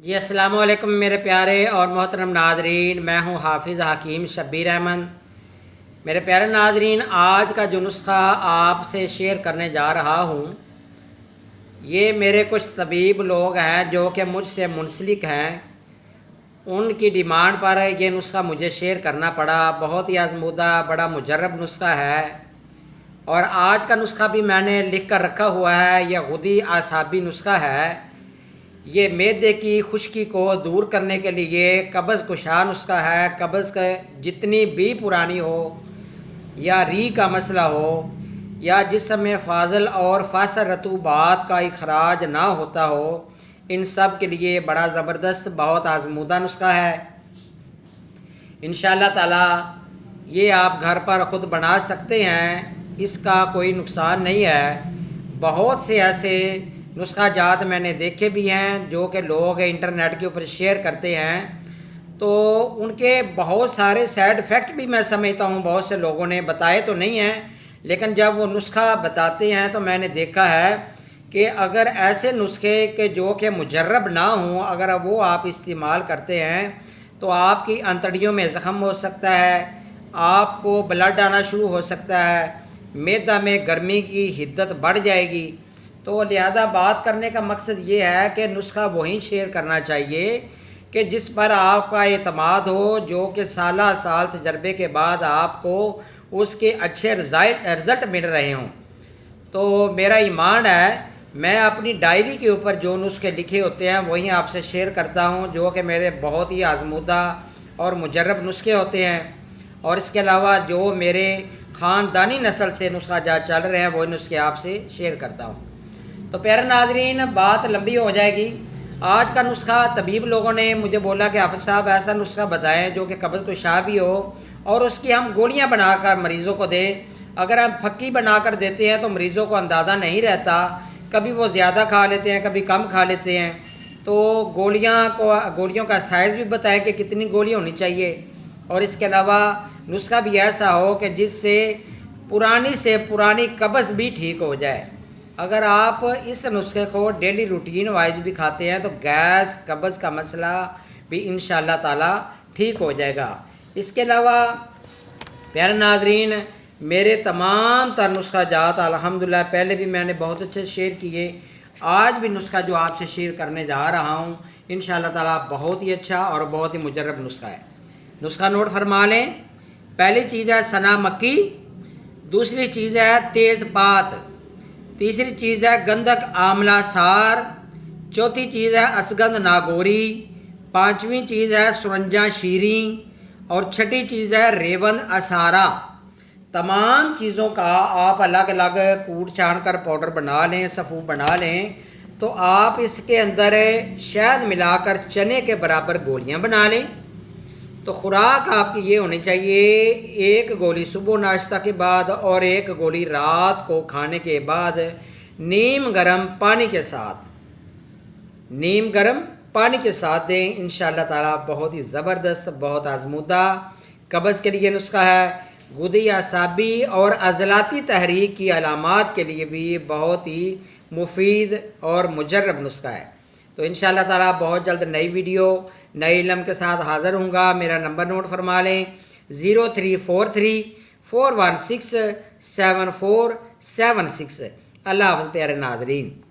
जी अस्सलाम वालेकुम मेरे प्यारे और मोहतरम नादरीन, मैं हूँ हाफिज़ हकीम शब्बीर अहमद। मेरे प्यारे नादरीन, आज का जो नुस्खा आपसे शेयर करने जा रहा हूँ, ये मेरे कुछ तबीब लोग हैं जो कि मुझसे मुंसलिक हैं। उनकी डिमांड पर ये नुस्खा मुझे शेयर करना पड़ा। बहुत ही आजमूदा बड़ा मुजर्रब नुस्खा है और आज का नुस्खा भी मैंने लिख कर रखा हुआ है। यह गुदी आसाबी नुस्खा है। ये मैदे की खुश्की को दूर करने के लिए कब्ज़ कुशा नुस्खा है। कब्ज़ का जितनी भी पुरानी हो या री का मसला हो या जिसम में फाजल और फासर रतूबात का इखराज ना होता हो, इन सब के लिए बड़ा ज़बरदस्त बहुत आजमूदा नुस्खा है। इंशाअल्लाह ताला ये आप घर पर ख़ुद बना सकते हैं, इसका कोई नुकसान नहीं है। बहुत से ऐसे नुस्खा जात मैंने देखे भी हैं जो कि लोग इंटरनेट के ऊपर शेयर करते हैं, तो उनके बहुत सारे साइड इफ़ेक्ट भी मैं समझता हूँ। बहुत से लोगों ने बताए तो नहीं हैं, लेकिन जब वो नुस्खा बताते हैं तो मैंने देखा है कि अगर ऐसे नुस्खे के जो कि मुजर्रब ना हों, अगर वो आप इस्तेमाल करते हैं तो आपकी अंतड़ियों में ज़ख़म हो सकता है, आपको ब्लड आना शुरू हो सकता है, मैदा में गर्मी की हिद्दत बढ़ जाएगी। तो लिहाजा बात करने का मकसद ये है कि नुस्खा वही शेयर करना चाहिए कि जिस पर आपका एतमाद हो, जो कि साल साल तजर्बे के बाद आपको उसके अच्छे रिज़ल्ट मिल रहे हों। तो मेरा ईमान है, मैं अपनी डायरी के ऊपर जो नुस्खे लिखे होते हैं वही आपसे शेयर करता हूं, जो कि मेरे बहुत ही आजमूदा और मुजर्रब नुस्खे होते हैं। और इसके अलावा जो मेरे ख़ानदानी नस्ल से नुस्खा जात चल रहे हैं वही नुस्खे आपसे शेयर करता हूं। तो प्यारे नाज़रीन, बात लंबी हो जाएगी। आज का नुस्खा तबीब लोगों ने मुझे बोला कि हाफ़िज़ साहब ऐसा नुस्खा बताएं जो कि कब्ज़ कुशा भी हो और उसकी हम गोलियां बनाकर मरीज़ों को दें। अगर हम फक्की बनाकर देते हैं तो मरीज़ों को अंदाज़ा नहीं रहता, कभी वो ज़्यादा खा लेते हैं, कभी कम खा लेते हैं। तो गोलियों का साइज़ भी बताएं कि कितनी गोली होनी चाहिए। और इसके अलावा नुस्खा भी ऐसा हो कि जिससे पुरानी से पुरानी कब्ज़ भी ठीक हो जाए। अगर आप इस नुस्खे को डेली रूटीन वाइज भी खाते हैं तो गैस कब्ज़ का मसला भी इंशाअल्लाह ताला ठीक हो जाएगा। इसके अलावा प्यारे नाज़रीन, मेरे तमाम तर नुस्खा जात अल्हम्दुलिल्लाह पहले भी मैंने बहुत अच्छे शेयर किए, आज भी नुस्खा जो आपसे शेयर करने जा रहा हूँ इंशाअल्लाह ताला बहुत ही अच्छा और बहुत ही मुजर्रब नुस्खा है। नुस्खा नोट फरमा लें। पहली चीज़ है सना मक्की, दूसरी चीज़ है तेज़पात, तीसरी चीज़ है गंधक आमला सार, चौथी चीज़ है असगंध नागौरी, पांचवी चीज़ है सुरंजा शीरी और छठी चीज़ है रेवंद असारा। तमाम चीज़ों का आप अलग अलग कूट छान कर पाउडर बना लें, सफ़ू बना लें। तो आप इसके अंदर शहद मिलाकर चने के बराबर गोलियां बना लें। तो खुराक आपकी ये होनी चाहिए, एक गोली सुबह नाश्ता के बाद और एक गोली रात को खाने के बाद नीम गर्म पानी के साथ दें। इंशाअल्लाह ताला बहुत ही ज़बरदस्त बहुत आजमूदा कब्ज़ के लिए नुस्खा है। गुदी आसाबी और अज़लाती तहरीक की अलामात के लिए भी बहुत ही मुफीद और मुजर्रब नुस्खा है। तो इंशाअल्लाह ताला बहुत जल्द नई वीडियो नए इल्म के साथ हाज़िर हूँगा। मेरा नंबर नोट फरमा लें 0343 416 7476। अल्लाह हाफ़िज़ प्यारे नाज़रीन।